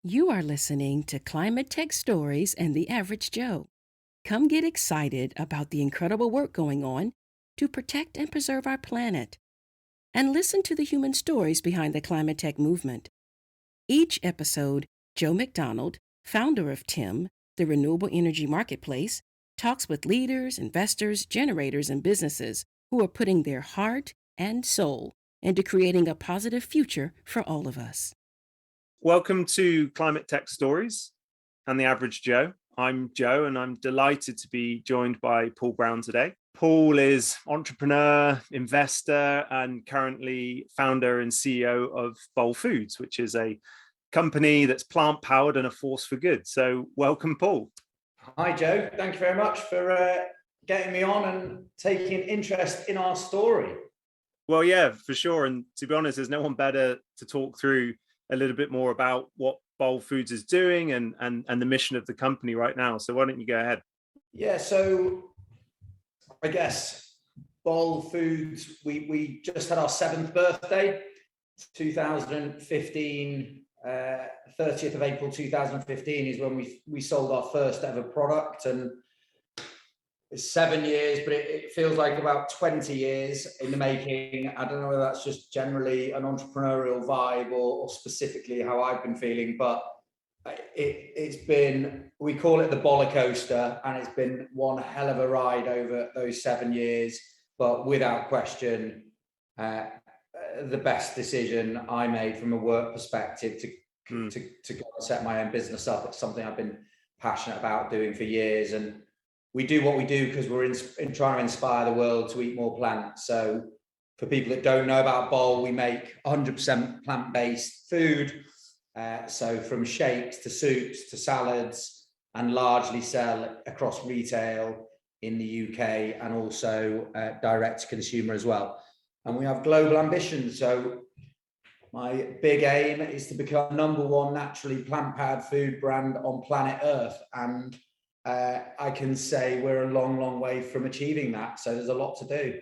You are listening to Climate Tech Stories and the Average Joe. Come get excited about the incredible work going on to protect and preserve our planet. And listen to the human stories behind the climate tech movement. Each episode, Joe McDonald, founder of TEM, the renewable energy marketplace, talks with leaders, investors, generators, and businesses who are putting their heart and soul into creating a positive future for all of us. Welcome to Climate Tech Stories and the Average Joe. I'm Joe, and I'm delighted to be joined by Paul Brown today. Paul is entrepreneur, investor, and currently founder and CEO of BOL Foods, which is a company that's plant-powered and a force for good. So welcome, Paul. Hi, Joe. Thank you very much for getting me on and taking interest in our story. Well, yeah, for sure. And to be honest, there's no one better to talk through a little bit more about what BOL Foods is doing and the mission of the company right now. So why don't you go ahead? Yeah, so I guess BOL Foods, we just had our 7th birthday, 2015, 30th of April 2015 is when we sold our first ever product, and it's 7 years, but it feels like about 20 years in the making. I don't know whether that's just generally an entrepreneurial vibe or specifically how I've been feeling, but it's been, we call it the boller coaster, and it's been one hell of a ride over those 7 years, but without question, the best decision I made from a work perspective to go and set my own business up. It's something I've been passionate about doing for years, and we do what we do because we're in trying to inspire the world to eat more plants. So for people that don't know about BOL, we make 100% plant-based food. So from shakes to soups to salads, and largely sell across retail in the UK and also direct to consumer as well. And we have global ambitions. So my big aim is to become #1 naturally plant-powered food brand on planet Earth. And I can say we're a long, long way from achieving that. So there's a lot to do.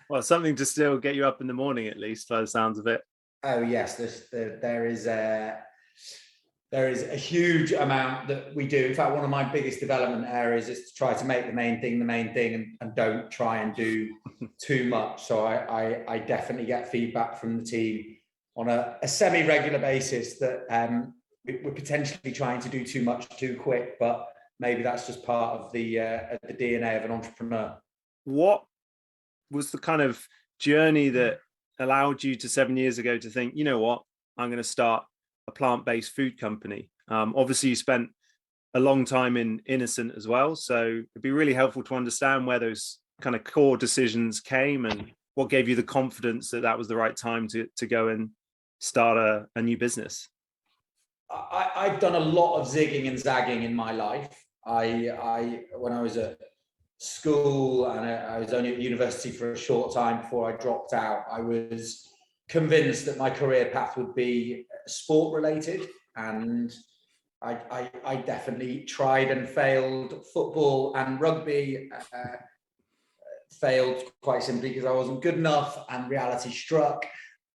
Well, something to still get you up in the morning, at least, by the sounds of it. Oh yes, there is a huge amount that we do. In fact, one of my biggest development areas is to try to make the main thing, and don't try and do too much. So I definitely get feedback from the team on a semi-regular basis that we're potentially trying to do too much too quick, but maybe that's just part of the DNA of an entrepreneur. What was the kind of journey that allowed you to 7 years ago to think, you know what, I'm going to start a plant-based food company? Obviously, you spent a long time in Innocent as well, so it'd be really helpful to understand where those kind of core decisions came and what gave you the confidence that that was the right time to go and start a new business. I've done a lot of zigging and zagging in my life. When I was at school and I was only at university for a short time before I dropped out, I was convinced that my career path would be sport related, and I definitely tried and failed football and rugby. Failed quite simply because I wasn't good enough, and reality struck.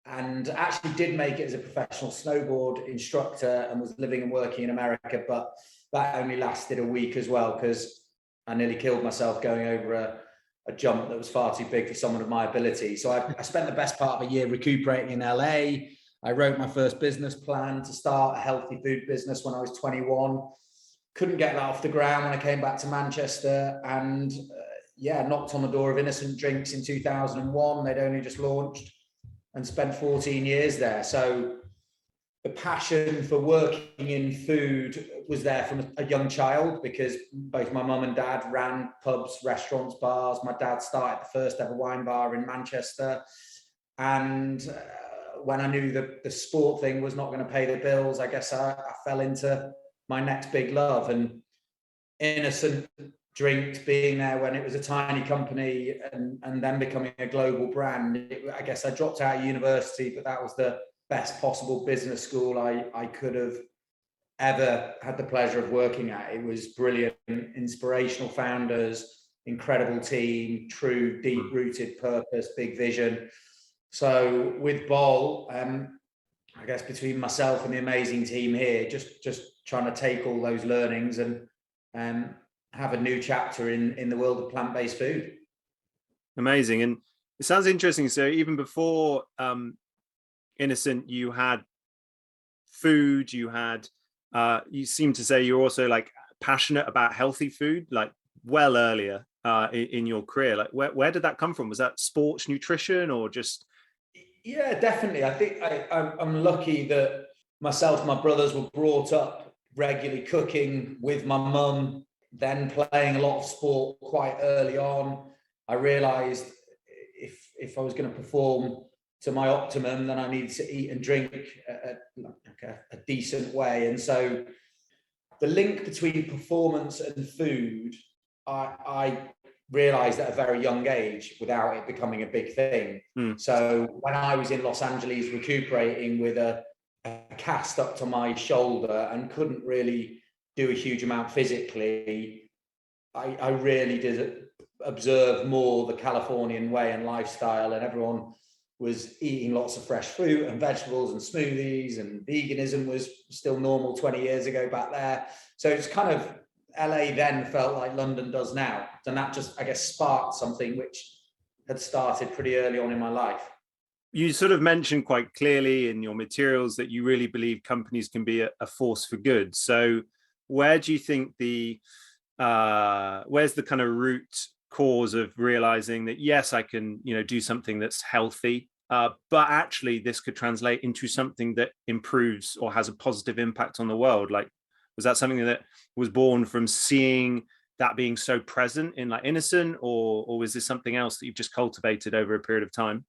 And actually did make it as a professional snowboard instructor and was living and working in America, but that only lasted a week as well because I nearly killed myself going over a jump that was far too big for someone of my ability. So I spent the best part of a year recuperating in LA. I wrote my first business plan to start a healthy food business when I was 21. Couldn't get that off the ground when I came back to Manchester, and knocked on the door of Innocent Drinks in 2001. They'd only just launched, and spent 14 years there. So the passion for working in food was there from a young child, because both my mum and dad ran pubs, restaurants, bars. My dad started the first ever wine bar in Manchester. And when I knew that the sport thing was not going to pay the bills, I guess I fell into my next big love. And Innocent Drinks being there when it was a tiny company and then becoming a global brand. I guess I dropped out of university, but that was the best possible business school I could have ever had the pleasure of working at. It was brilliant, inspirational founders, incredible team, true, deep-rooted purpose, big vision. So with BOL, I guess between myself and the amazing team here, just trying to take all those learnings and have a new chapter in the world of plant-based food. Amazing. And it sounds interesting. So even before Innocent, you had food, you seem to say you're also like passionate about healthy food, like well earlier in your career. Like where did that come from? Was that sports nutrition or just? Yeah, definitely. I think I'm lucky that myself and my brothers were brought up regularly cooking with my mum, then playing a lot of sport quite early on. I realized if I was going to perform to my optimum, then I needed to eat and drink a decent way. And so the link between performance and food, I realized at a very young age without it becoming a big thing. So when I was in Los Angeles recuperating with a cast up to my shoulder and couldn't really do a huge amount physically, I really did observe more the Californian way and lifestyle, and everyone was eating lots of fresh fruit and vegetables and smoothies, and veganism was still normal 20 years ago back there. So it's kind of, LA then felt like London does now. And that just, I guess, sparked something which had started pretty early on in my life. You sort of mentioned quite clearly in your materials that you really believe companies can be a force for good. So where do you think where's the kind of root cause of realizing that, yes, I can, do something that's healthy, but actually this could translate into something that improves or has a positive impact on the world? Like, was that something that was born from seeing that being so present in like Innocent, or was this something else that you've just cultivated over a period of time?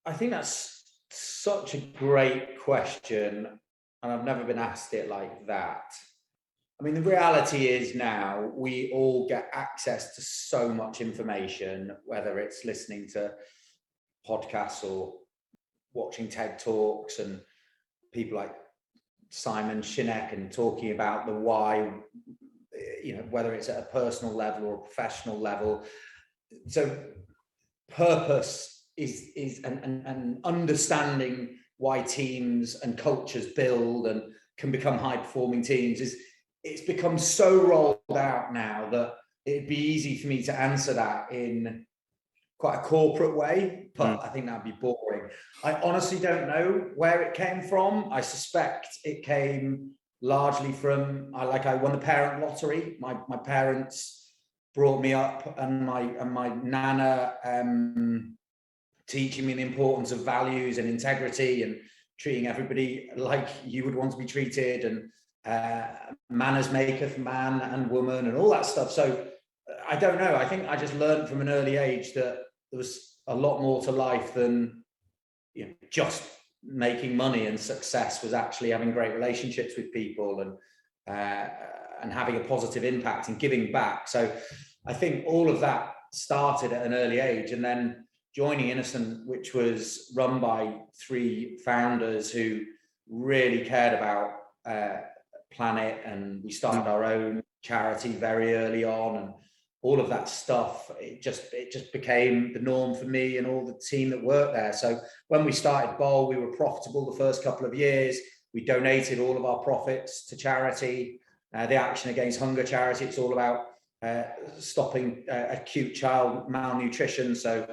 I think that's such a great question, and I've never been asked it like that. I mean, the reality is now we all get access to so much information, whether it's listening to podcasts or watching TED Talks and people like Simon Sinek and talking about the why, whether it's at a personal level or a professional level. So purpose is and understanding why teams and cultures build and can become high performing teams it's become so rolled out now that it'd be easy for me to answer that in quite a corporate way, but I think that'd be boring. I honestly don't know where it came from. I suspect it came largely from, I won the parent lottery. My parents brought me up, and my nana teaching me the importance of values and integrity and treating everybody like you would want to be treated, and manners maketh man and woman and all that stuff. So I don't know. I think I just learned from an early age that there was a lot more to life than just making money, and success was actually having great relationships with people and having a positive impact and giving back. So I think all of that started at an early age, and then joining Innocent, which was run by 3 founders who really cared about planet, and we started our own charity very early on, and all of that stuff, it just became the norm for me and all the team that worked there. So when we started BOL, we were profitable the first couple of years. We donated all of our profits to charity, the Action Against Hunger charity. It's all about stopping acute child malnutrition. So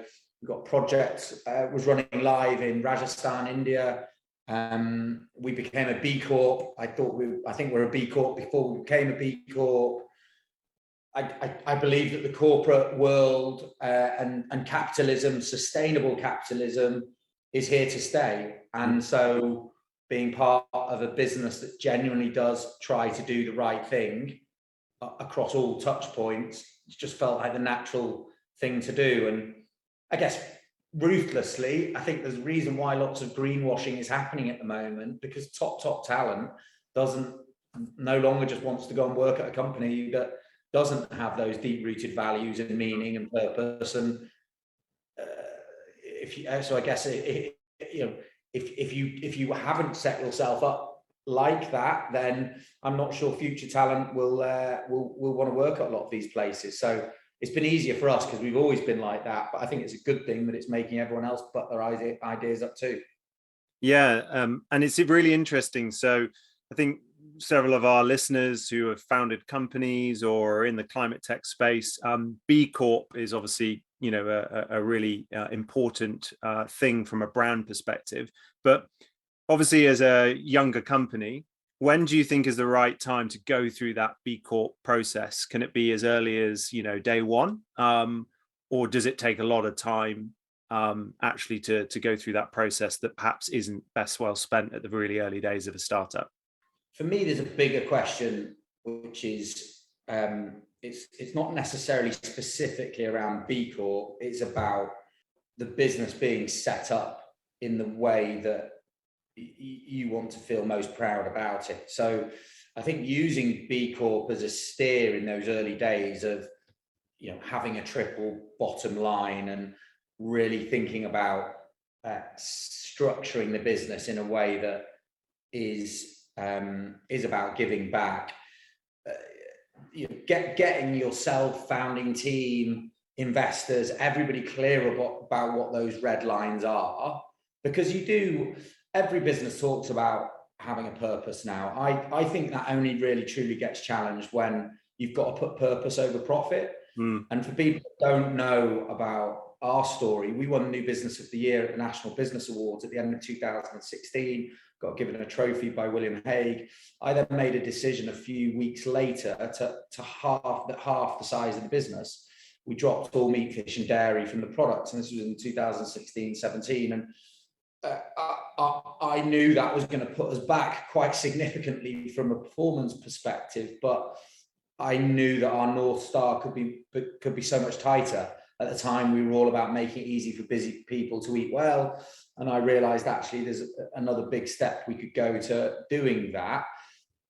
we've got projects was running live in Rajasthan, India. We became a B Corp. I think we're a B Corp before we became a B Corp. I believe that the corporate world and capitalism, sustainable capitalism, is here to stay. And so being part of a business that genuinely does try to do the right thing across all touch points, just felt like the natural thing to do. And I guess ruthlessly, I think there's a reason why lots of greenwashing is happening at the moment, because top talent no longer just wants to go and work at a company that doesn't have those deep-rooted values and meaning and purpose. And so I guess if you haven't set yourself up like that, then I'm not sure future talent will want to work at a lot of these places. So it's been easier for us because we've always been like that. But I think it's a good thing that it's making everyone else put their ideas up too. Yeah, and it's really interesting. So I think several of our listeners who have founded companies or are in the climate tech space, B Corp is obviously, a really important thing from a brand perspective. But obviously, as a younger company, when do you think is the right time to go through that B Corp process? Can it be as early as, day one? Or does it take a lot of time actually to go through that process that perhaps isn't best well spent at the really early days of a startup? For me, there's a bigger question, which is it's not necessarily specifically around B Corp. It's about the business being set up in the way that you want to feel most proud about it. So I think using B Corp as a steer in those early days of, having a triple bottom line and really thinking about structuring the business in a way that is about giving back. Getting yourself, founding team, investors, everybody clear about what those red lines are, because every business talks about having a purpose now. I think that only really truly gets challenged when you've got to put purpose over profit. And for people that don't know about our story, we won New Business of the Year at the National Business Awards at the end of 2016, got given a trophy by William Hague. I then made a decision a few weeks later to half the size of the business. We dropped all meat, fish and dairy from the products, and this was in 2016-17. And I knew that was going to put us back quite significantly from a performance perspective, but I knew that our North Star could be so much tighter. At the time, we were all about making it easy for busy people to eat well. And I realized actually there's another big step we could go to doing that.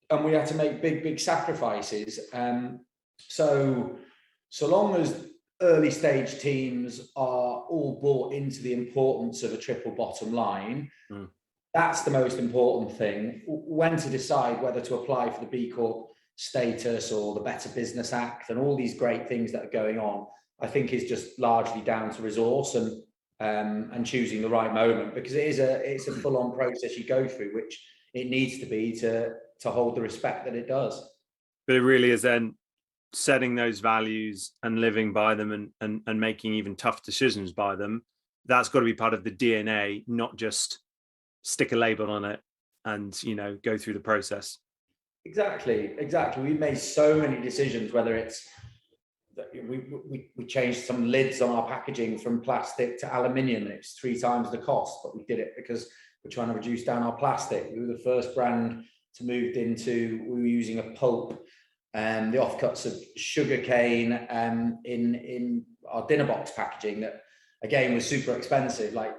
And we had to make big sacrifices. So long as early stage teams are all bought into the importance of a triple bottom line, that's the most important thing. When to decide whether to apply for the B Corp status or the Better Business Act and all these great things that are going on, I think is just largely down to resource and choosing the right moment, because it's a full-on process you go through, which it needs to be to hold the respect that it does. But it really is then setting those values and living by them and making even tough decisions by them. That's got to be part of the DNA, not just stick a label on it and go through the process. Exactly. We've made so many decisions, whether it's that we changed some lids on our packaging from plastic to aluminium. It's 3 times the cost, but we did it because we're trying to reduce down our plastic. We were the first brand to move into, we were using a pulp and the offcuts of sugarcane in our dinner box packaging that again was super expensive. Like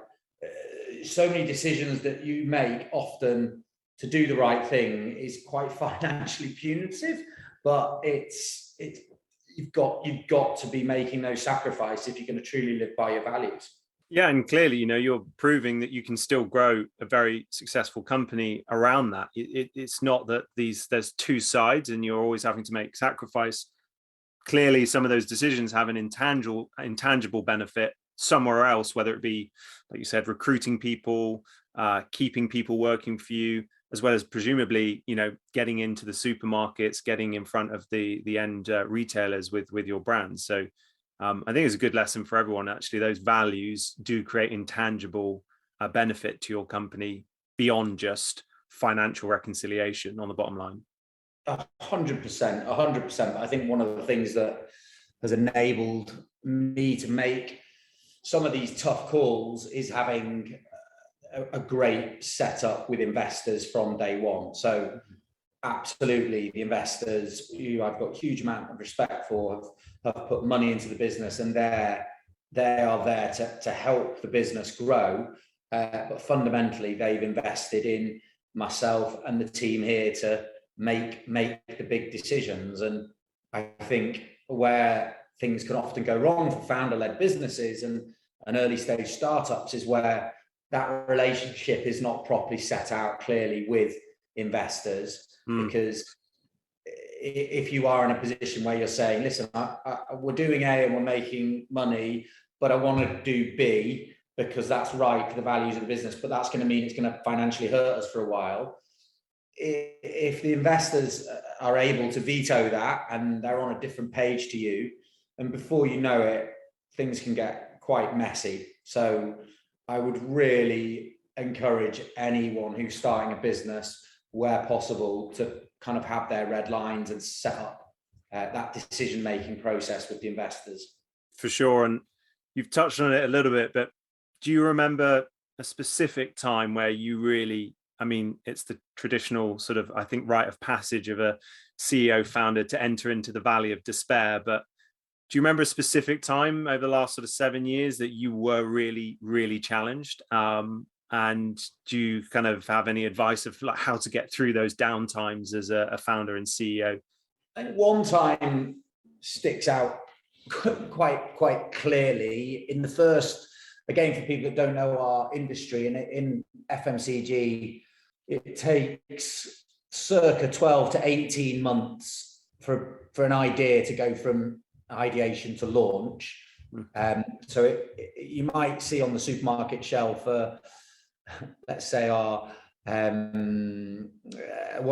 so many decisions that you make often to do the right thing is quite financially punitive, but you've got to be making those sacrifices if you're going to truly live by your values. Yeah, and clearly, you're proving that you can still grow a very successful company around that. It's not that there's two sides and you're always having to make sacrifice. Clearly, some of those decisions have an intangible benefit somewhere else, whether it be, like you said, recruiting people, keeping people working for you, as well as presumably, getting into the supermarkets, getting in front of the end retailers with your brand. So I think it's a good lesson for everyone. Actually, those values do create intangible benefit to your company beyond just financial reconciliation on the bottom line. 100%. I think one of the things that has enabled me to make some of these tough calls is having a great setup with investors from day one. So absolutely, the investors who I've got a huge amount of respect for have put money into the business, and they are there to help the business grow. But fundamentally, they've invested in myself and the team here to make the big decisions. And I think where things can often go wrong for founder-led businesses and early stage startups is where that relationship is not properly set out clearly with investors. Because if you are in a position where you're saying, listen, we're doing A and we're making money, but I want to do B, because that's right for the values of the business, but that's going to mean it's going to financially hurt us for a while. If the investors are able to veto that and they're on a different page to you, and before you know it, things can get quite messy. So I would really encourage anyone who's starting a business, where possible, to kind of have their red lines and set up that decision-making process with the investors. For sure. And you've touched on it a little bit, but do you remember a specific time where you really, I mean, it's the traditional sort of, I think, rite of passage of a CEO founder to enter into the valley of despair, but do you remember a specific time over the last sort of 7 years that you were really, really challenged? And do you kind of have any advice of like how to get through those down times as a founder and CEO? I think one time sticks out quite clearly. In the first, again, for people that don't know our industry, and in FMCG, it takes circa 12 to 18 months for an idea to go from ideation to launch. So you might see on the supermarket shelf, let's say one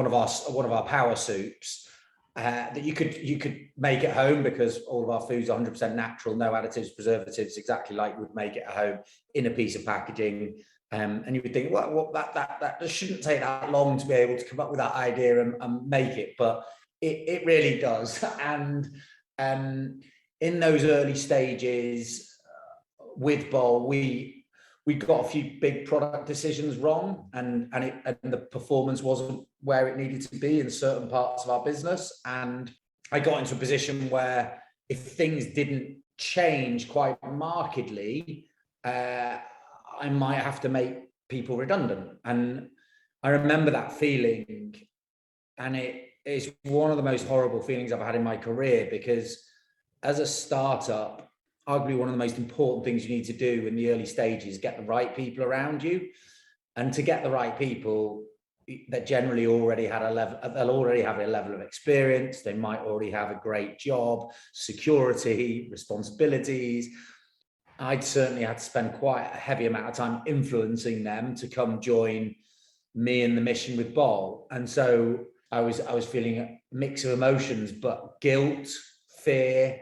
of our power soups, that you could make at home, because all of our food's 100% natural, no additives, preservatives, exactly like you would make it at home, in a piece of packaging. And you would think, well, that shouldn't take that long to be able to come up with that idea and make it, but it really does. And in those early stages with BOL, we got a few big product decisions wrong, and the performance wasn't where it needed to be in certain parts of our business. And I got into a position where if things didn't change quite markedly, I might have to make people redundant. And I remember that feeling, and it is one of the most horrible feelings I've had in my career, because as a startup, arguably one of the most important things you need to do in the early stages is get the right people around you. And to get the right people, that generally already had they'll already have a level of experience. They might already have a great job, security, responsibilities. I'd certainly had to spend quite a heavy amount of time influencing them to come join me in the mission with BOL. And so I was feeling a mix of emotions, but guilt, fear,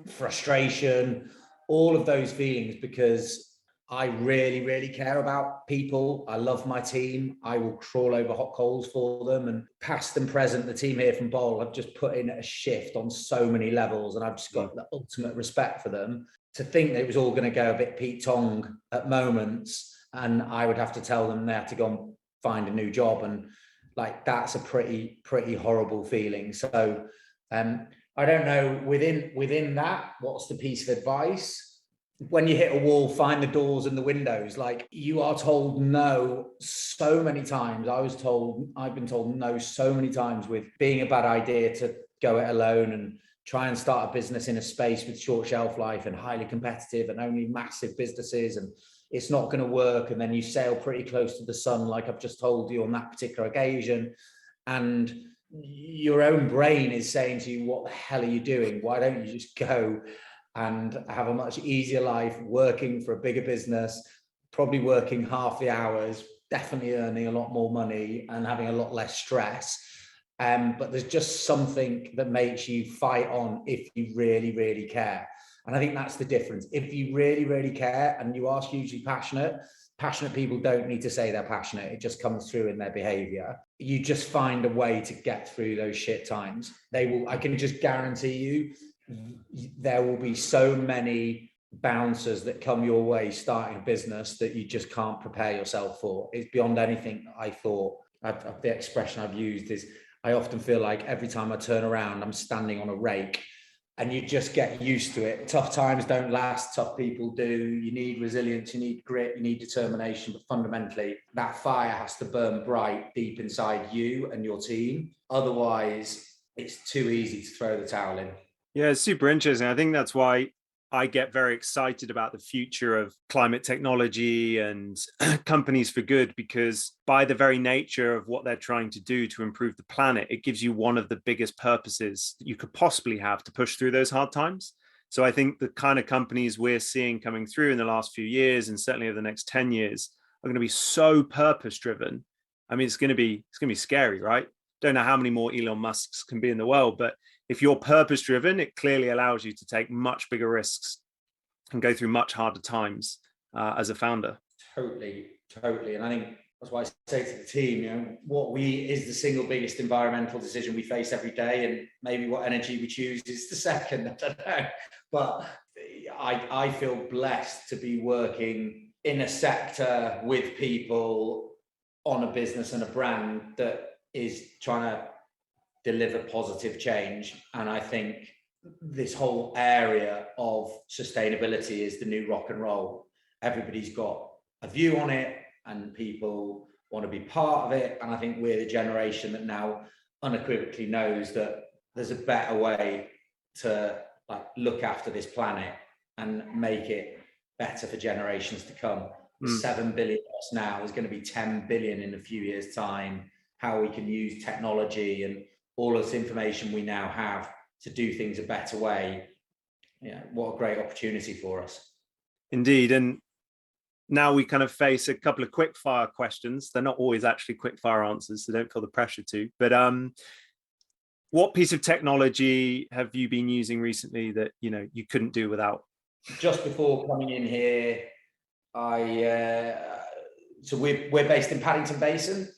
frustration, all of those feelings, because I really, really care about people. I love my team. I will crawl over hot coals for them. And past and present, the team here from BOL have just put in a shift on so many levels, and I've just got the ultimate respect for them. To think that it was all going to go a bit Pete Tong at moments, and I would have to tell them they have to go and find a new job, and like that's a pretty horrible feeling. So I don't know, within that, what's the piece of advice? When you hit a wall, find the doors and the windows. Like, you are told no so many times. I've been told no so many times with being a bad idea to go it alone and try and start a business in a space with short shelf life and highly competitive and only massive businesses, and it's not going to work. And then you sail pretty close to the sun, like I've just told you on that particular occasion. And your own brain is saying to you, what the hell are you doing? Why don't you just go and have a much easier life, working for a bigger business, probably working half the hours, definitely earning a lot more money and having a lot less stress. But there's just something that makes you fight on if you really, really care. And I think that's the difference. If you really, really care and you are hugely passionate people don't need to say they're passionate. It just comes through in their behavior. You just find a way to get through those shit times. I can just guarantee you, there will be so many bouncers that come your way starting a business that you just can't prepare yourself for. It's beyond anything I thought. The expression I've used is, I often feel like every time I turn around, I'm standing on a rake, and you just get used to it. Tough times don't last, tough people do. You need resilience, you need grit, you need determination, but fundamentally, that fire has to burn bright deep inside you and your team. Otherwise, it's too easy to throw the towel in. Yeah, it's super interesting. I think that's why I get very excited about the future of climate technology and companies for good, because by the very nature of what they're trying to do to improve the planet, it gives you one of the biggest purposes that you could possibly have to push through those hard times. So I think the kind of companies we're seeing coming through in the last few years, and certainly over the next 10 years, are going to be so purpose driven. I mean, it's going to be scary, right? Don't know how many more Elon Musks can be in the world, but if you're purpose driven, it clearly allows you to take much bigger risks and go through much harder times as a founder. Totally. And I think that's why I say to the team, what is the single biggest environmental decision we face every day, and maybe what energy we choose is the second. I don't know, but I feel blessed to be working in a sector with people on a business and a brand that is trying to deliver positive change. And I think this whole area of sustainability is the new rock and roll. Everybody's got a view on it and people want to be part of it. And I think we're the generation that now unequivocally knows that there's a better way to look after this planet and make it better for generations to come. 7 billion of us now is going to be 10 billion in a few years' time. How we can use technology and all of this information we now have to do things a better way. Yeah, what a great opportunity for us. Indeed. And now we kind of face a couple of quick fire questions. They're not always actually quick fire answers, so don't feel the pressure to. But what piece of technology have you been using recently that you couldn't do without? Just before coming in here, so we're based in Paddington Basin.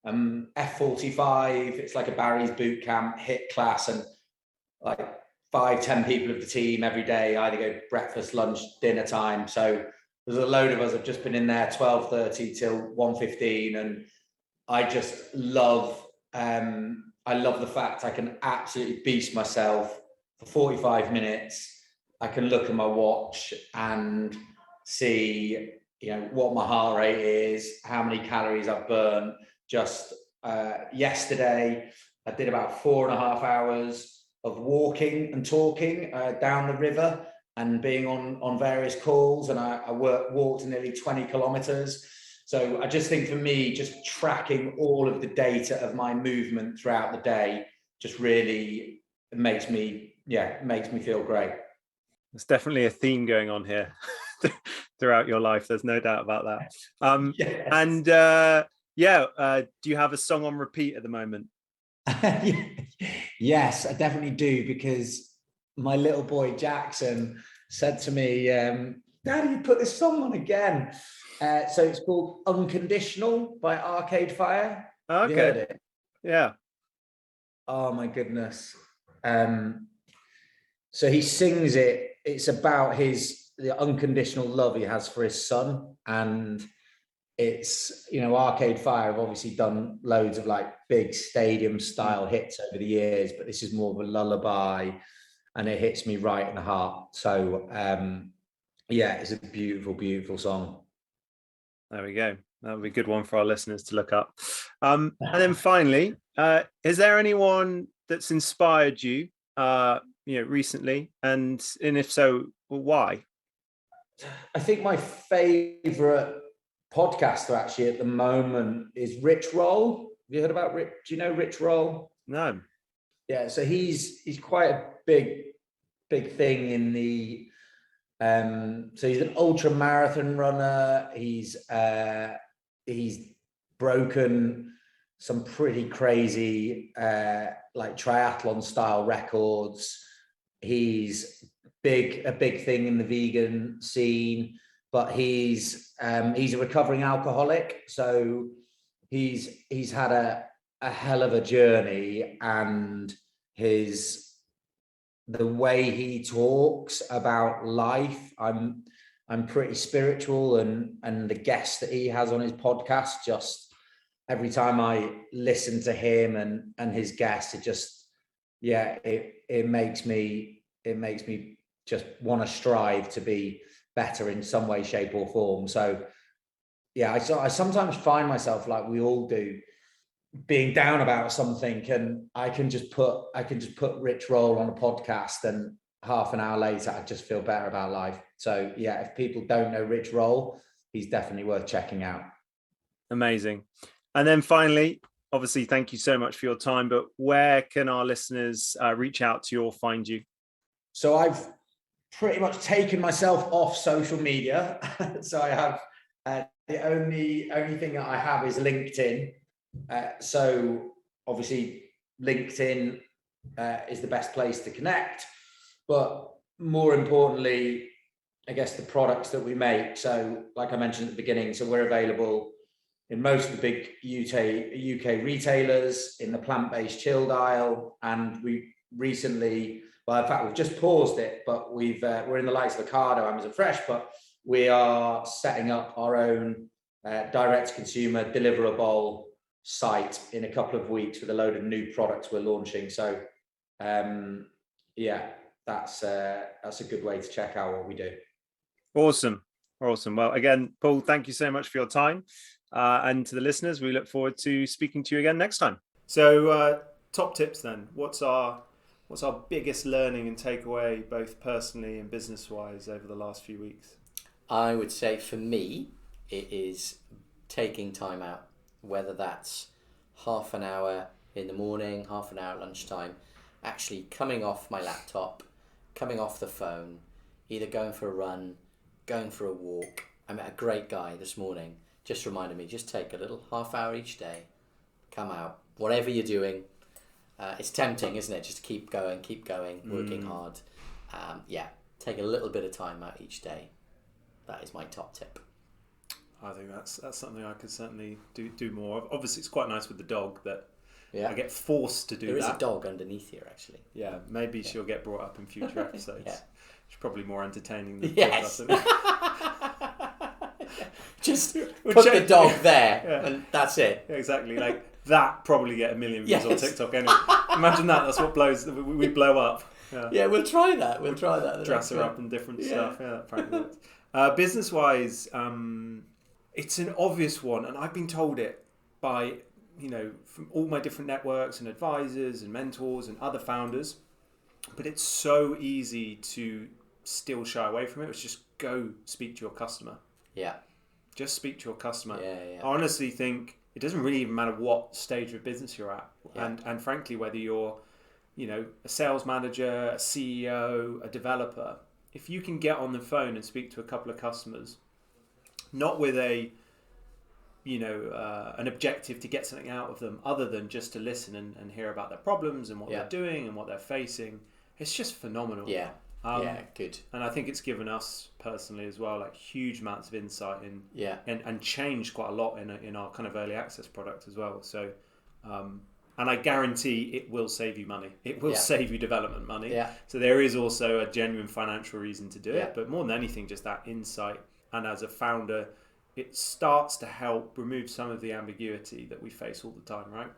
F45, it's like a Barry's boot camp hit class, and 5-10 people of the team every day either go breakfast, lunch, dinner time. So there's a load of us have just been in there 12:30 till 1:15, and I just love the fact I can absolutely beast myself for 45 minutes. I can look at my watch and see what my heart rate is, how many calories I've burned. Just yesterday, I did about 4.5 hours of walking and talking down the river and being on various calls, and I walked nearly 20 kilometers. So I just think for me, just tracking all of the data of my movement throughout the day just really makes me feel great. There's definitely a theme going on here throughout your life. There's no doubt about that. Yes. And do you have a song on repeat at the moment? Yes, I definitely do, because my little boy Jackson said to me, Daddy, you put this song on again. So it's called Unconditional by Arcade Fire. Okay. Have you heard it? Yeah. Oh my goodness. So he sings it. It's about the unconditional love he has for his son. And it's, Arcade Fire have obviously done loads of big stadium style hits over the years, but this is more of a lullaby, and it hits me right in the heart. So it's a beautiful, beautiful song. There we go. That would be a good one for our listeners to look up. And then finally, is there anyone that's inspired you, recently? And if so, why? I think my favorite podcaster actually at the moment is Rich Roll. Have you heard about Rich? Do you know Rich Roll? No. Yeah, so he's quite a big thing in the so he's an ultra marathon runner. He's broken some pretty crazy triathlon style records. He's a big thing in the vegan scene, but he's a recovering alcoholic. So he's had a hell of a journey, and the way he talks about life, I'm pretty spiritual, and the guests that he has on his podcast, just every time I listen to him and his guests, it makes me just want to strive to be better in some way, shape or form. So I sometimes find myself, like we all do, being down about something, and I can just put Rich Roll on a podcast, and half an hour later I just feel better about life. So if people don't know Rich Roll, he's definitely worth checking out. Amazing. And then finally, obviously, thank you so much for your time, but where can our listeners reach out to you or find you? So I've pretty much taken myself off social media. So I have the only thing that I have is LinkedIn. So obviously LinkedIn is the best place to connect, but more importantly, I guess the products that we make. So like I mentioned at the beginning, so we're available in most of the big UK retailers, in the plant-based chilled aisle, and we recently, well, in fact, we've just paused it, but we're in the likes of Ocado, Amazon Fresh, but we are setting up our own direct-to-consumer deliverable site in a couple of weeks with a load of new products we're launching. So, yeah, that's a good way to check out what we do. Awesome. Well, again, Paul, thank you so much for your time. And to the listeners, we look forward to speaking to you again next time. So top tips then. What's our biggest learning and takeaway, both personally and business-wise, over the last few weeks? I would say for me, it is taking time out, whether that's half an hour in the morning, half an hour at lunchtime, actually coming off my laptop, coming off the phone, either going for a run, going for a walk. I met a great guy this morning, just reminded me, just take a little half hour each day, come out, whatever you're doing. It's tempting, isn't it? Just to keep going, working hard. Take a little bit of time out each day. That is my top tip. I think that's something I could certainly do more of. Obviously, it's quite nice with the dog that I get forced to do that. There is a dog underneath here, actually. Yeah, maybe she'll get brought up in future episodes. Yeah. She's probably more entertaining than yes. Just We'll put check. the dog there, and that's it. Yeah, exactly. Like that probably get 1 million views on TikTok anyway. Imagine that. That's what we blow up. Yeah, we'll try that. We'll try that. Dress her up in different stuff. Yeah, that probably works. Business-wise, it's an obvious one, and I've been told it by from all my different networks and advisors and mentors and other founders. But it's so easy to still shy away from it. It's just go speak to your customer. Yeah. Just speak to your customer. Yeah. I honestly think it doesn't really even matter what stage of business you're at. Yeah. And frankly, whether you're, a sales manager, a CEO, a developer, if you can get on the phone and speak to a couple of customers, not with an objective to get something out of them other than just to listen and hear about their problems and what they're doing and what they're facing, it's just phenomenal. Yeah. Good. And I think it's given us personally as well, like huge amounts of insight and changed quite a lot in our kind of early access product as well. So, and I guarantee it will save you money. It will save you development money. Yeah. So there is also a genuine financial reason to do it, but more than anything, just that insight. And as a founder, it starts to help remove some of the ambiguity that we face all the time, right?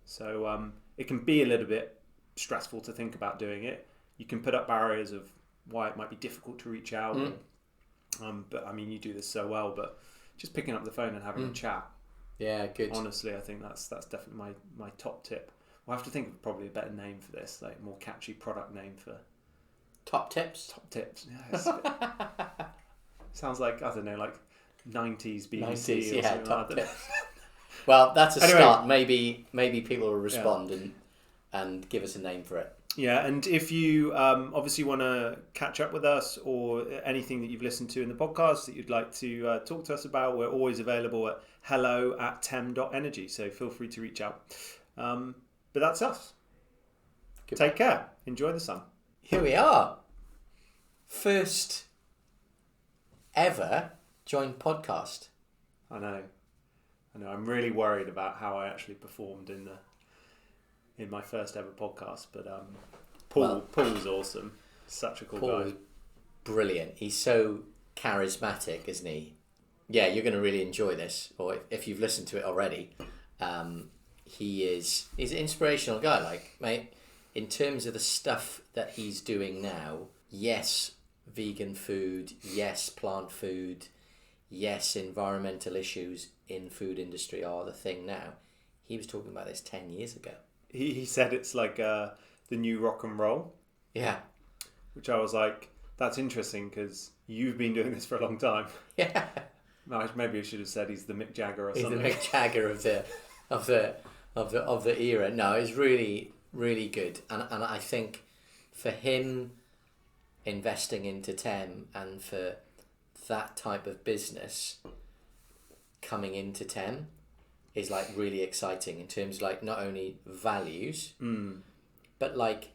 So it can be a little bit stressful to think about doing it. You can put up barriers of why it might be difficult to reach out. But I mean, you do this so well, but just picking up the phone and having a chat. Yeah, good. Honestly, I think that's definitely my top tip. We'll have to think of probably a better name for this, like more catchy product name for... Top tips? Top tips, yes. Sounds like, I don't know, like 90s BBC or something top like that. tips. Well, that's a start. Maybe people will respond and give us a name for it. Yeah, and if you obviously want to catch up with us or anything that you've listened to in the podcast that you'd like to talk to us about, we're always available at hello@tem.energy, so feel free to reach out. But that's us. Goodbye. Take care. Enjoy the sun. Here we are. First ever joint podcast. I know. I'm really worried about how I actually performed in my first ever podcast, but Paul was awesome. Such a cool guy. Paul was brilliant. He's so charismatic, isn't he? Yeah, you're going to really enjoy this, or if you've listened to it already. He's an inspirational guy, like, mate, in terms of the stuff that he's doing now. Yes, vegan food, yes, plant food, yes, environmental issues in food industry are the thing now. He was talking about this 10 years ago. He said it's like the new rock and roll. Yeah. Which I was like, that's interesting because you've been doing this for a long time. Yeah. Maybe I should have said he's the Mick Jagger or something. He's the Mick Jagger of the era. No, it's really, really good. And I think for him, investing into Tem, and for that type of business coming into Tem is like really exciting in terms of like not only values, but like,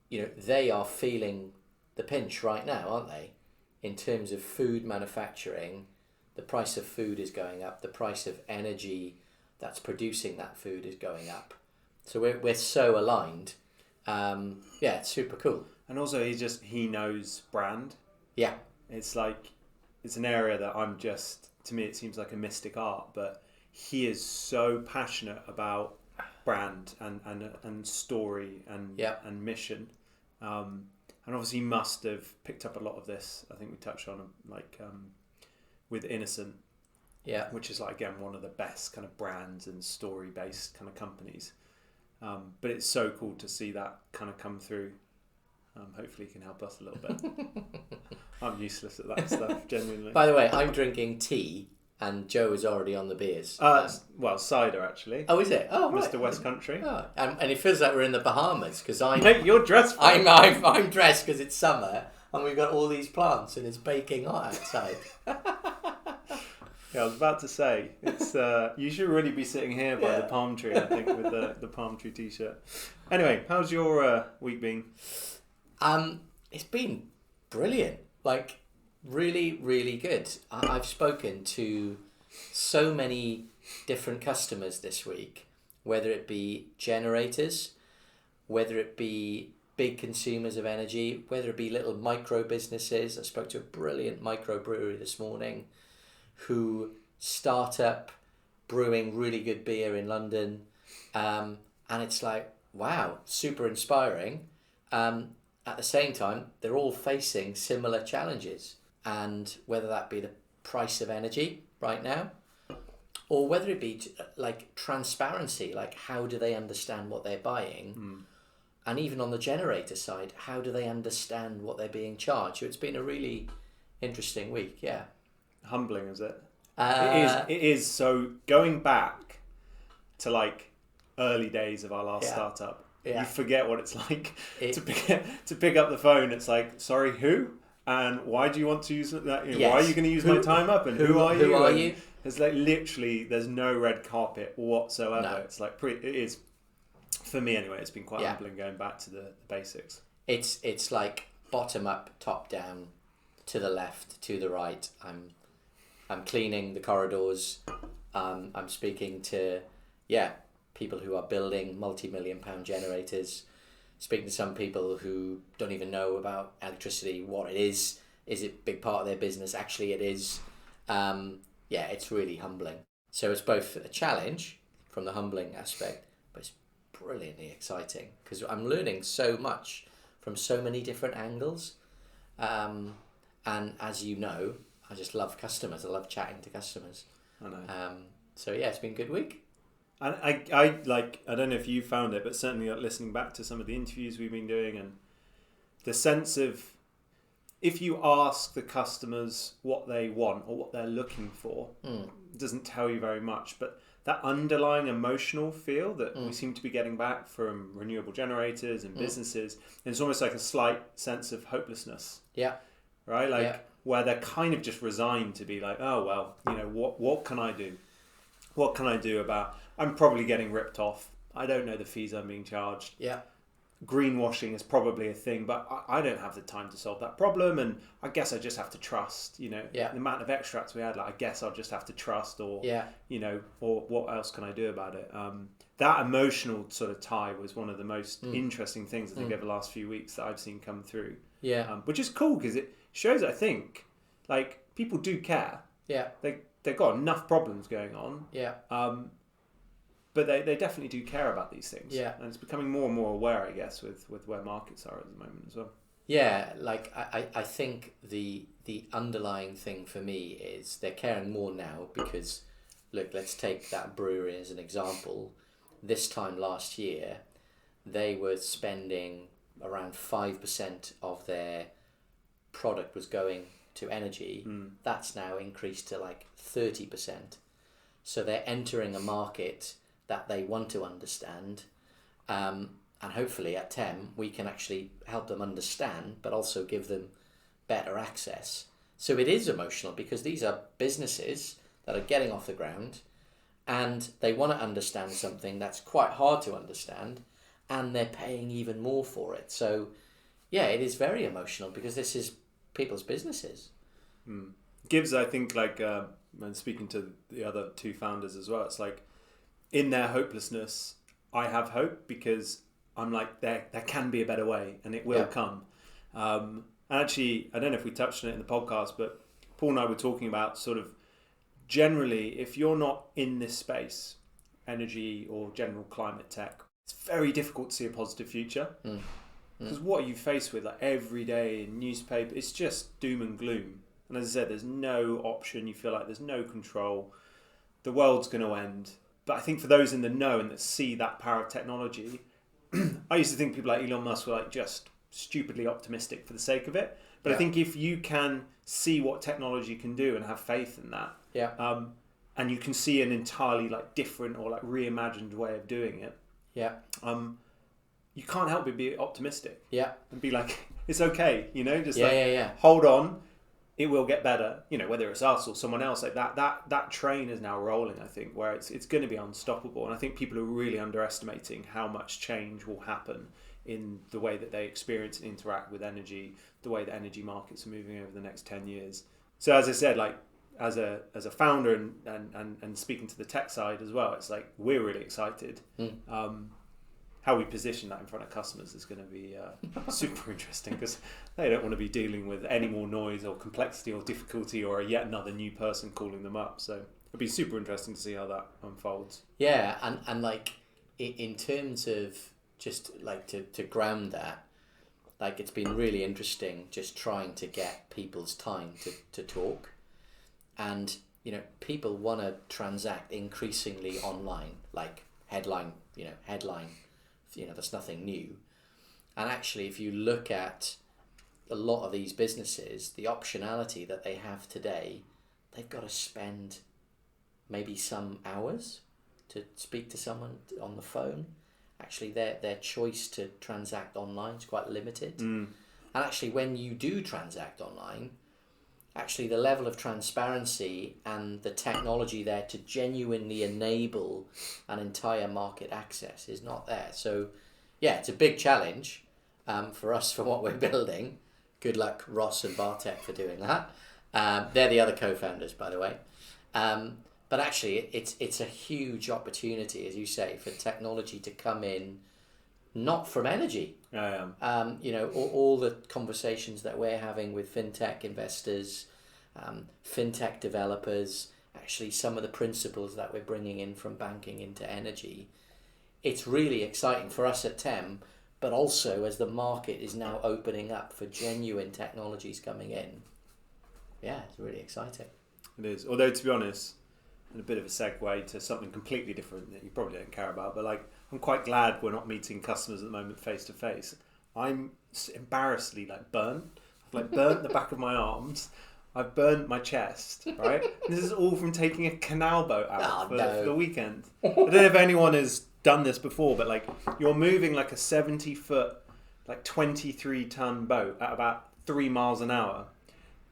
you know, they are feeling the pinch right now, aren't they? In terms of food manufacturing, the price of food is going up, the price of energy that's producing that food is going up. So we're so aligned. Yeah, it's super cool. And also he knows brand. Yeah. It's like, it's an area that to me it seems like a mystic art, but he is so passionate about brand and story and mission. And obviously he must have picked up a lot of this. I think we touched on with Innocent, which is like, again, one of the best kind of brands and story based kind of companies. But it's so cool to see that kind of come through. Hopefully he can help us a little bit. I'm useless at that stuff, genuinely. By the way, I'm drinking tea and Joe is already on the beers. Well, cider actually. Oh, is it? Oh, right. Mr. West Country. Oh, and it feels like we're in the Bahamas because Mate, you're dressed for it. I'm dressed because it's summer and we've got all these plants and it's baking hot outside. Yeah, I was about to say, it's you should really be sitting here by the palm tree, I think, with the palm tree t-shirt. Anyway, how's your week been? It's been brilliant. Like, really, really good. I've spoken to so many different customers this week, whether it be generators, whether it be big consumers of energy, whether it be little micro businesses. I spoke to a brilliant microbrewery this morning who start up brewing really good beer in London. And it's like, wow, super inspiring. At the same time, they're all facing similar challenges. And whether that be the price of energy right now, or whether it be like transparency, like how do they understand what they're buying? And even on the generator side, how do they understand what they're being charged? So it's been a really interesting week, yeah. Humbling, is it? It is. So going back to like early days of our last startup, you forget what it's like to pick up the phone. It's like, sorry, who? And why do you want to use that? Why are you going to use my time up? And who are you? Who are you? It's like literally, there's no red carpet whatsoever. No. It's like it is, for me anyway. It's been quite humbling going back to the basics. It's like bottom up, top down, to the left, to the right. I'm cleaning the corridors. I'm speaking to people who are building multi-million-pound generators. Speaking to some people who don't even know about electricity, what it is it a big part of their business? Actually, it is. It's really humbling. So it's both a challenge from the humbling aspect, but it's brilliantly exciting because I'm learning so much from so many different angles. And as you know, I just love customers. I love chatting to customers. I know. So yeah, it's been a good week. And I don't know if you found it, but certainly listening back to some of the interviews we've been doing and the sense of, if you ask the customers what they want or what they're looking for, it doesn't tell you very much, but that underlying emotional feel that we seem to be getting back from renewable generators and businesses, it's almost like a slight sense of hopelessness. Yeah. Right? Like where they're kind of just resigned to be like, oh, well, what can I do? What can I do about, I'm probably getting ripped off. I don't know the fees I'm being charged. Yeah. Greenwashing is probably a thing, but I don't have the time to solve that problem. And I guess I just have to trust, the amount of extracts we had, like, I guess I'll just have to trust or what else can I do about it? That emotional sort of tie was one of the most interesting things, I think, over the last few weeks that I've seen come through. Yeah. Which is cool because it shows, I think, like, people do care. Yeah. They've got enough problems going on. Yeah. But they definitely do care about these things. Yeah. And it's becoming more and more aware, I guess, with where markets are at the moment as well. Yeah, like I think the underlying thing for me is they're caring more now because, look, let's take that brewery as an example. This time last year, they were spending around 5% of their product was going to energy. That's now increased to like 30%. So they're entering a market that they want to understand. And hopefully at TEM, we can actually help them understand, but also give them better access. So it is emotional because these are businesses that are getting off the ground and they want to understand something that's quite hard to understand, and they're paying even more for it. So yeah, it is very emotional because this is people's businesses. Gives, I think, like, when speaking to the other two founders as well, it's like, in their hopelessness, I have hope because I'm like, there can be a better way and it will come. And actually, I don't know if we touched on it in the podcast, but Paul and I were talking about sort of generally, if you're not in this space, energy or general climate tech, it's very difficult to see a positive future. Because what are you faced with like every day in newspaper? It's just doom and gloom. And as I said, there's no option. You feel like there's no control. The world's going to end. But I think for those in the know and that see that power of technology, I used to think people like Elon Musk were like just stupidly optimistic for the sake of it. But I think if you can see what technology can do and have faith in that, and you can see an entirely like different or like reimagined way of doing it, you can't help but be optimistic. And be like, it's okay, you know, just hold on. It will get better, you know, whether it's us or someone else. Like that train is now rolling, I think, where it's going to be unstoppable. And I think people are really underestimating how much change will happen in the way that they experience and interact with energy, the way that energy markets are moving over the next 10 years. So as I said, like as a founder and speaking to the tech side as well, it's like we're really excited. How we position that in front of customers is going to be super interesting because they don't want to be dealing with any more noise or complexity or difficulty or yet another new person calling them up. So it'll be super interesting to see how that unfolds. Yeah, and like in terms of just like to ground that, like it's been really interesting just trying to get people's time to talk. And, you know, people want to transact increasingly online, like headline, that's nothing new. And actually, if you look at a lot of these businesses, the optionality that they have today, they've got to spend maybe some hours to speak to someone on the phone. Actually, their choice to transact online is quite limited. And actually, when you do transact online, actually the level of transparency and the technology there to genuinely enable an entire market access is not there. So yeah, it's a big challenge for us for what we're building. Good luck Ross and Bartek for doing that. They're the other co-founders, by the way. But actually it's a huge opportunity, as you say, for technology to come in, not from energy. All the conversations that we're having with fintech investors, fintech developers, actually some of the principles that we're bringing in from banking into energy. It's really exciting for us at TEM, but also as the market is now opening up for genuine technologies coming in. Yeah, it's really exciting. It is. Although, to be honest, and a bit of a segue to something completely different that you probably don't care about, but like I'm quite glad we're not meeting customers at the moment face to face. I'm embarrassedly like burnt. I've like burnt the back of my arms. I've burnt my chest, right? And this is all from taking a canal boat out for the weekend. I don't know if anyone has done this before, but like you're moving like a 70-foot, like 23-ton boat at about 3 miles an hour.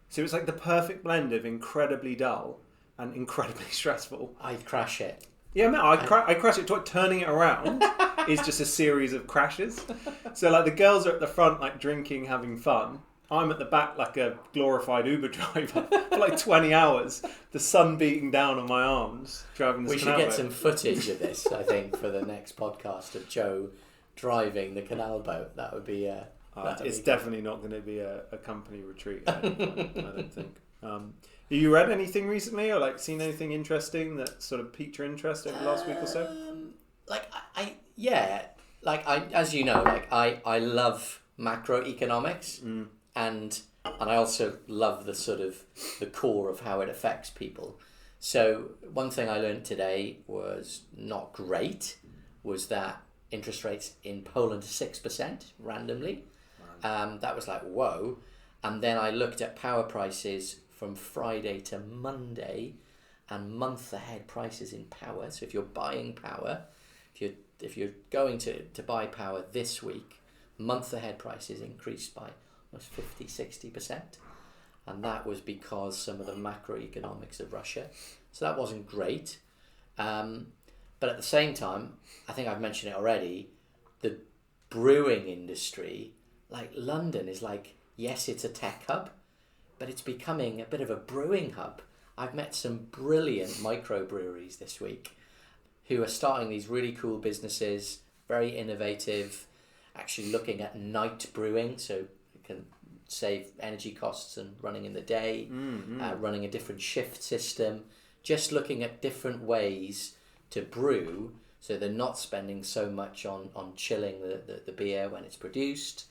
So it's like the perfect blend of incredibly dull and incredibly stressful. I'd crash it. Yeah, man, I crash it. Turning it around is just a series of crashes. So like the girls are at the front, like drinking, having fun. I'm at the back like a glorified Uber driver for like 20 hours. The sun beating down on my arms, driving this canal boat. We should get some footage of this, I think, for the next podcast of Joe driving the canal boat. That would be... it's definitely not going to be a company retreat. I don't think. Have you read anything recently, or like seen anything interesting that sort of piqued your interest over the last week or so? As you know, I love macroeconomics, and I also love the sort of the core of how it affects people. So one thing I learned today was not great, was that interest rates in Poland are 6% randomly. That was like, whoa. And then I looked at power prices from Friday to Monday and month ahead prices in power. So if you're buying power, if you're if you're going to buy power this week, month ahead prices increased by almost 50-60%. And that was because some of the macroeconomics of Russia. So that wasn't great. But at the same time, I think I've mentioned it already, the brewing industry, like London is like, yes, it's a tech hub, but it's becoming a bit of a brewing hub. I've met some brilliant microbreweries this week who are starting these really cool businesses, very innovative, actually looking at night brewing, so you can save energy costs and running in the day, running a different shift system, just looking at different ways to brew so they're not spending so much on chilling the beer when it's produced.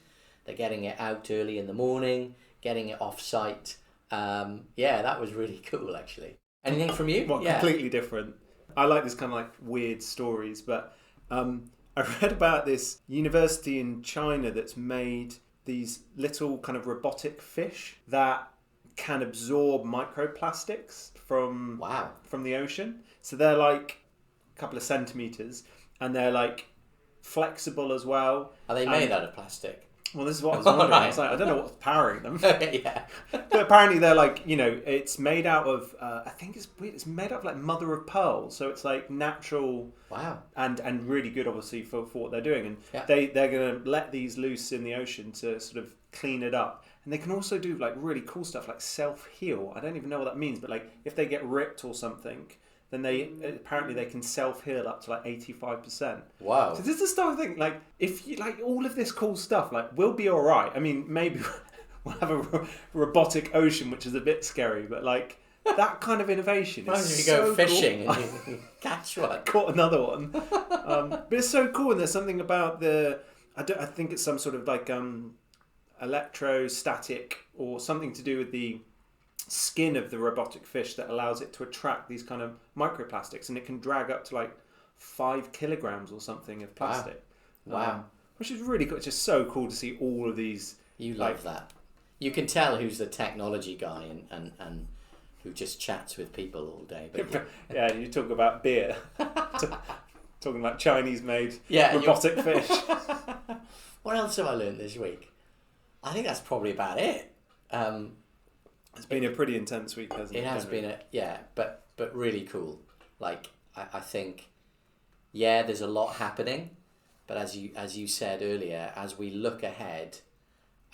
They're getting it out early in the morning, getting it off-site. That was really cool, actually. Anything from you? Well, completely different. I like this kind of like weird stories, but I read about this university in China that's made these little kind of robotic fish that can absorb microplastics from the ocean. So they're like a couple of centimeters, and they're like flexible as well. Are they made out of plastic? Well, this is what I was wondering. Right. I was like, I don't know what's powering them. Yeah. But apparently they're like, it's made out of, I think it's weird, it's made out of like mother of pearl. So it's like natural. Wow. And really good, obviously, for what they're doing. And they're going to let these loose in the ocean to sort of clean it up. And they can also do like really cool stuff like self-heal. I don't even know what that means, but like if they get ripped or something, then they can self-heal up to like 85%. Wow. So this is the stuff I think, like, if you like all of this cool stuff, like, we'll be all right. I mean, maybe we'll have a robotic ocean, which is a bit scary, but like that kind of innovation is you so go fishing cool. and you catch one. Caught another one. But it's so cool, and there's something about I think it's some sort of like electrostatic or something to do with the skin of the robotic fish that allows it to attract these kind of microplastics, and it can drag up to like 5 kilograms or something of plastic. Wow. Which is really cool. It's just so cool to see all of these. You love that. You can tell who's the technology guy and who just chats with people all day. But yeah, you talk about beer. Talking about Chinese-made robotic fish. What else have I learned this week? I think that's probably about it. It's been a pretty intense week, hasn't it? It has been but really cool. Like I think, there's a lot happening, but as you said earlier, as we look ahead,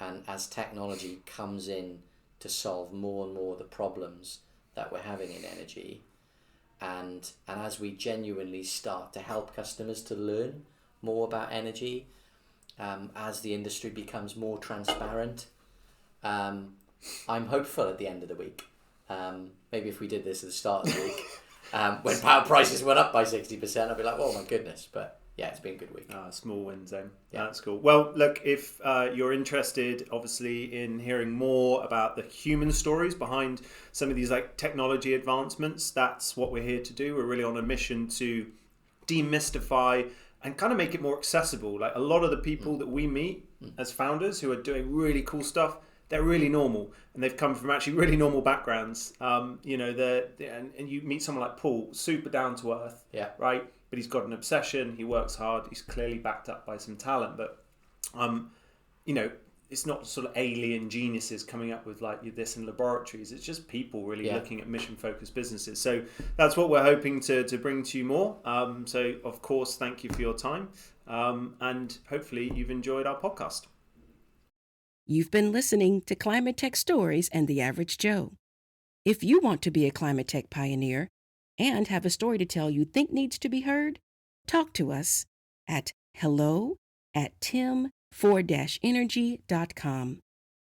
and as technology comes in to solve more and more the problems that we're having in energy, and as we genuinely start to help customers to learn more about energy, as the industry becomes more transparent, I'm hopeful at the end of the week. Maybe if we did this at the start of the week, when power prices went up by 60%, I'd be like, oh my goodness. But yeah, it's been a good week. Small wins then. Yeah. That's cool. Well, look, if you're interested, obviously, in hearing more about the human stories behind some of these like technology advancements, that's what we're here to do. We're really on a mission to demystify and kind of make it more accessible. Like a lot of the people that we meet as founders who are doing really cool stuff, they're really normal, and they've come from actually really normal backgrounds. And you meet someone like Paul, super down to earth, right? But he's got an obsession. He works hard. He's clearly backed up by some talent. But, it's not sort of alien geniuses coming up with like this in laboratories. It's just people really looking at mission-focused businesses. So that's what we're hoping to bring to you more. So of course, thank you for your time, and hopefully you've enjoyed our podcast. You've been listening to Climate Tech Stories and the Average Joe. If you want to be a climate tech pioneer and have a story to tell you think needs to be heard, talk to us at hello@tem.energy.com.